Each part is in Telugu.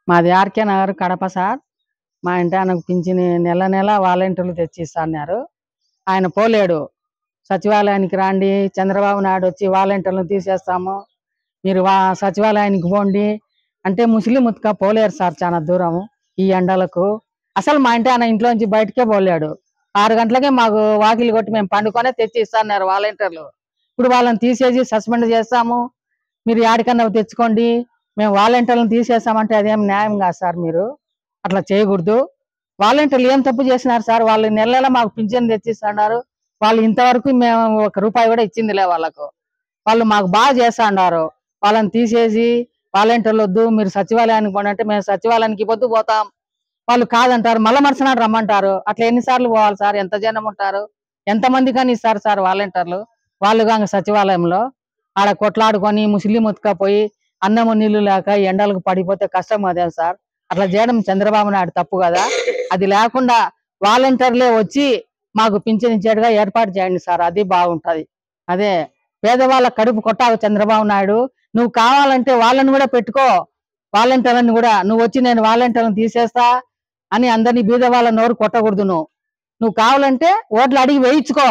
మాది ఆర్కే నగర్ కడప సార్. మా ఇంటి ఆయనకు పింఛని నెల నెల వాలంటీర్లు తెచ్చిస్తున్నారు. ఆయన పోలేడు. సచివాలయానికి రాండి, చంద్రబాబు నాయుడు వచ్చి వాలంటీర్లను తీసేస్తాము, మీరు సచివాలయానికి పోండి అంటే ముస్లిం ముత్క పోలేరు సార్. చాలా దూరం ఈ ఎండలకు. అసలు మా ఇంటి ఆయన ఇంట్లోంచి బయటకే పోలేడు. 6 గంటలకే మాకు వాకిలి కొట్టి మేము పండుకొనే తెచ్చి ఇస్తున్నారు వాలంటీర్లు. ఇప్పుడు వాళ్ళని తీసేసి సస్పెండ్ చేస్తాము, మీరు యాడికన్నా తెచ్చుకోండి, మేము వాలంటీర్లను తీసేస్తామంటే అదేం న్యాయం కాదు సార్. మీరు అట్లా చేయకూడదు. వాలంటీర్లు ఏం తప్పు చేసినారు సార్? వాళ్ళు నెల నెల మాకు పింఛన్ తెచ్చిస్తున్నారు. వాళ్ళు ఇంతవరకు మేము 1 రూపాయి కూడా ఇచ్చిందిలే వాళ్ళకు. వాళ్ళు మాకు బాగా చేస్తున్నారు. వాళ్ళని తీసేసి వాలంటీర్లు వద్దు, మీరు సచివాలయానికి పోండి అంటే మేము సచివాలయానికి పొద్దు పోతాం, వాళ్ళు కాదంటారు. మళ్ళా మరుసనాడు రమ్మంటారు. అట్లా ఎన్నిసార్లు పోవాలి సార్? ఎంత జనం ఉంటారు? ఎంతమంది కానీ ఇస్తారు సార్ వాలంటీర్లు? వాళ్ళు కాక సచివాలయంలో ఆడ కొట్లాడుకొని ముస్లిం ఉతకపోయి అన్నము నీళ్లు లేక ఎండలకు పడిపోతే కష్టం అదే సార్. అట్లా చేయడం చంద్రబాబు నాయుడు తప్పు కదా. అది లేకుండా వాలంటీర్లే వచ్చి మాకు పింఛన్ ఇచ్చేట్టుగా ఏర్పాటు చేయండి సార్. అది బాగుంటది. అదే పేదవాళ్ళ కడుపు కొట్టావు చంద్రబాబు నాయుడు. నువ్వు కావాలంటే వాళ్ళని కూడా పెట్టుకో, వాలంటీర్లను కూడా. నువ్వు వచ్చి నేను వాలంటీర్లను తీసేస్తా అని అందరినీ బీద వాళ్ళ నోరు కొట్టకూడదు. నువ్వు కావాలంటే ఓట్లు అడిగి వేయించుకో.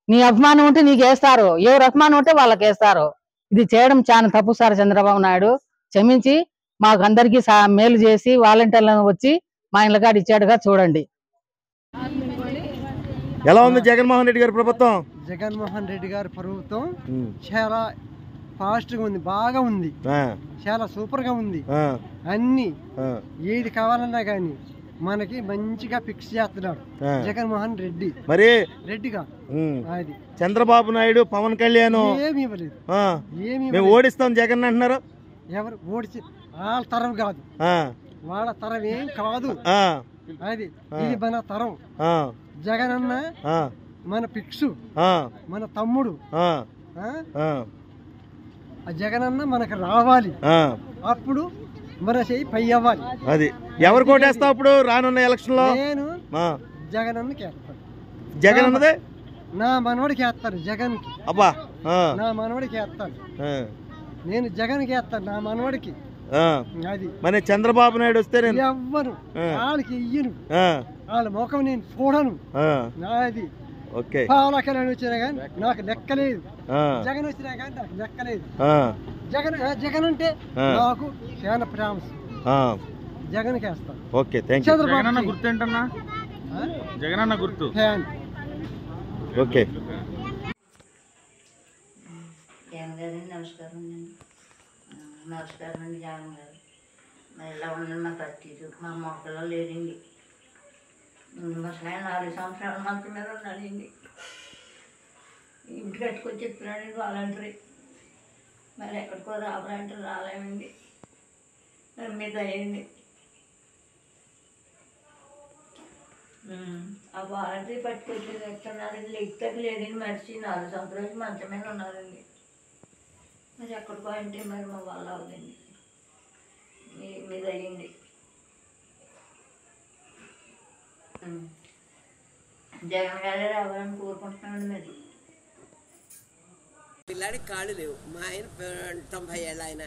నీ అభిమానం ఉంటే నీకు వేస్తారు, ఎవరు అభిమానం ఉంటే వాళ్ళకి వేస్తారు. ఇది చేయడం చాలా తప్పు సార్. చంద్రబాబు నాయుడు క్షమించి మాకు అందరికీ మేలు చేసి వాలంటీర్లను వచ్చి మా ఇళ్ళ కాడ ఇచ్చేట్టుగా చూడండి. ఎలా ఉంది జగన్మోహన్ రెడ్డి గారి ప్రభుత్వం? జగన్మోహన్ రెడ్డి గారి ప్రభుత్వం చాలా ఫాస్ట్ గా ఉంది, బాగా ఉంది, చాలా సూపర్ గా ఉంది. అన్ని ఏది కావాలన్నా గానీ మనకి మంచిగా ఫిక్స్ చేస్తున్నాడు జగన్మోహన్ రెడ్డి. మరి రెడ్డిగా అది చంద్రబాబు నాయుడు, పవన్ కళ్యాణ్ ఏమీ ఇవ్వలేదు. మేము ఓడిస్తాం జగన్ అంటున్నారు. ఎవరు ఓడిచి వాళ్ళ తరం కాదు, వాళ్ళ తరం ఏం కాదు. అది ఇది మన తరం. జగన్ అన్న మన ఫిక్స్, మన తమ్ముడు. జగన్ అన్న మనకు రావాలి, అప్పుడు మన చెయ్యి పై అవ్వాలి. అది ఎవరు కోటేస్తావు ఇప్పుడు రానున్న ఎలక్షన్ లో? నేను జగన్ అన్నకి వేస్తాను. జగన్ అన్నదే నా మనవడికి వేస్తాను. జగన్ కి అబ్బా నా మనవడికి వేస్తాను. నేను జగన్ కి వేస్తాను, నా మనవడికి. అది మరి చంద్రబాబు నాయుడు వస్తే నేను ఎవ్వను వాళ్ళకి ఇయ్యను, వాళ్ళ ముఖం నేను చూడను. నాది పాలకలని వచ్చినా కానీ నాకు లెక్కలేదు, జగన్ వచ్చినా కానీ నాకు లెక్కలేదు. జగన్ అంటే నాకు చాలా ప్రామిస్. జగన్ వేస్తాను. Okay, thank you. చంద్రబాబు గుర్తు ఏంటన్నా? జగన్ అన్న గుర్తు. ఓకే. నమస్కారం అండి. నమస్కారం అండి జగన్ గారు. మరి ఇలా ఉండండి మా పరిస్థితి. మా మొక్కలో లేదండి. మా సాయం 4 సంవత్సరాల మంత్రి మీద ఉన్నాడండి. ఇంటి కట్టుకొని చెప్తున్నాడండి వాలంటరీ. మరి ఎక్కడికో రావాలంటే రాలేమండి. మరి మీద అయ్యండి. ఆ వాలంటరీ పట్టుకొచ్చి ఎక్కడున్నారండి? లెక్కకి లేదండి. మనిషి 4 సంవత్సరాలు మంచం మీద ఉన్నారండి. మరి ఎక్కడికో అంటే మరి మా వల్ల అవుదండి. మీద అయ్యండి. జగన్ గారే రావాలని కోరుకుంటున్నాను. మరి పిల్లాడికి కాళ్ళు లేవు. మా ఆయన 90 ఏళ్ళు, ఆయన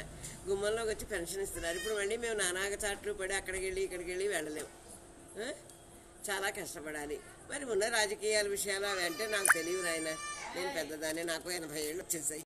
గుమ్మంలోకి వచ్చి పెన్షన్ ఇస్తున్నారు. ఇప్పుడు మళ్ళీ మేము నానాగ చాట్లు పడి అక్కడికి వెళ్ళి ఇక్కడికి వెళ్ళి వెళ్ళలేము. చాలా కష్టపడాలి. మరి ఉన్న రాజకీయాల విషయాలు అవి అంటే నాకు తెలియదు నాయన. నేను పెద్దదాన్ని, నాకు 80 ఏళ్ళు వచ్చేసాయి.